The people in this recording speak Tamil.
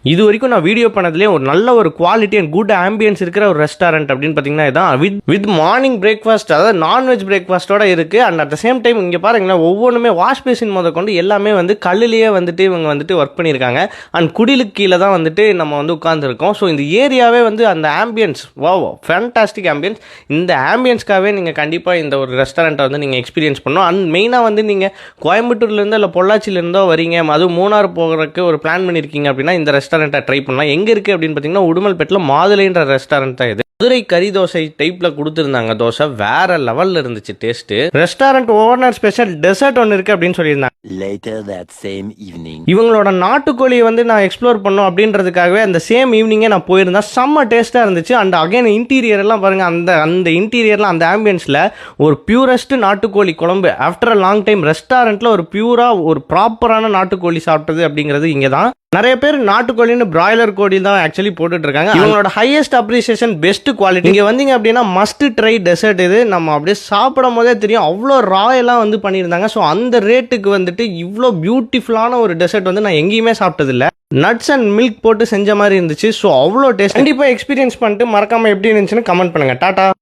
இது வரைக்கும் நான் வீடியோ பண்ணதுலேயே ஒரு நல்ல ஒரு குவாலிட்டி அண்ட் குட் ஆம்பியன்ஸ் இருக்கிற ஒரு ரெஸ்டாரண்ட் அப்படின்னு பார்த்தீங்கன்னா இதான் வித் மார்னிங் பிரேக்ஃபாஸ்ட், அதாவது நான்வெஜ் பிரேக்ஃபாஸ்ட்டோட இருக்குது. And at the same time இங்கே பாருங்களேன், ஒவ்வொன்றுமே வாஷ் பேசின் முத கொண்டு எல்லாமே வந்து கல்லுலேயே வந்துட்டு இவங்க வந்துட்டு ஒர்க் பண்ணியிருக்காங்க. அண்ட் குடிலுக்கு கீழே தான் வந்துட்டு நம்ம வந்து உட்காந்துருக்கோம். ஸோ இந்த ஏரியாவே வந்து அந்த ஆம்பியன்ஸ் ஃபேன்டாஸ்டிக் ஆம்பியன்ஸ். இந்த ஆம்பியன்ஸ்க்காகவே நீங்கள் கண்டிப்பாக இந்த ஒரு ரெஸ்டாரண்ட்டை வந்து நீங்கள் எக்ஸ்பீரியன்ஸ் பண்ணணும். அண்ட் மெயினாக வந்து நீங்கள் கோயம்புத்தூர்லேருந்தோ இல்லை பொள்ளாச்சியிலேருந்தோ வரீங்க, அதுவும் மூணார் போகிறதுக்கு ஒரு பிளான் பண்ணியிருக்கீங்க அப்படின்னா இந்த ரெஸ்டாரண்ட்டை ட்ரை பண்ணலாம். எங்கே இருக்குது அப்படின்னு பார்த்தீங்கன்னா உடுமல்பேட்டில் மாதுளைன்ற ரெஸ்டாரண்ட் தான் இது. மதுரை கறி தோசை டைப்பில் கொடுத்துருந்தாங்க. தோசை வேற லெவலில் இருந்துச்சு taste. Restaurant owner special dessert ஒன்று இருக்குது அப்படின்னு சொல்லியிருந்தாங்க. Later that same evening, இவங்களோட நாட்டுக்கோழியை வந்து நான் எக்ஸ்ப்ளோர் பண்ணோம் அப்படின்றதுக்காகவே அந்த சேம் ஈவினிங்கே நான் போயிருந்தேன். செம்ம டேஸ்ட்டாக இருந்துச்சு. அண்ட் அகைன் இன்டீரியர் எல்லாம் பாருங்கள், அந்த இன்டீரியரில் அந்த ஆம்பியன்ஸில் ஒரு பியூரஸ்ட் நாட்டுக்கோழி குழம்பு ஆஃப்டர் அ லாங் டைம் ரெஸ்டாரண்ட்டில் ஒரு பியூராக ஒரு ப்ராப்பரான நாட்டுக்கோழி சாப்பிட்டது அப்படிங்கிறது இங்கே தான். நிறைய பேர் நாட்டுக்கோழின்னு பிராய்லர் கோழி தான் ஆக்சுவலி போட்டுட்டு இருக்காங்க. இவங்களோட ஹையஸ்ட் அப்ரிசியேஷன், பெஸ்ட் குவாலிட்டி. இங்கே வந்தீங்க அப்படின்னா மஸ்ட் ட்ரை டெசர்ட் இது. நம்ம அப்படியே சாப்பிடும் போதே தெரியும் அவ்வளோ ராயெல்லாம் வந்து பண்ணியிருந்தாங்க. ஸோ அந்த ரேட்டுக்கு வந்துட்டு இவ்வளோ பியூட்டிஃபுல்லான ஒரு டெசர்ட் வந்து நான் எங்கேயுமே சாப்பிட்டதில்லை. நட்ஸ் அண்ட் மில்க் போட்டு செஞ்ச மாதிரி இருந்துச்சு. ஸோ அவ்வளோ டேஸ்ட். கண்டிப்பாக எக்ஸ்பீரியன்ஸ் பண்ணிட்டு மறக்காமல் எப்படி இருந்துச்சுன்னு கமெண்ட் பண்ணுங்கள். டாடா.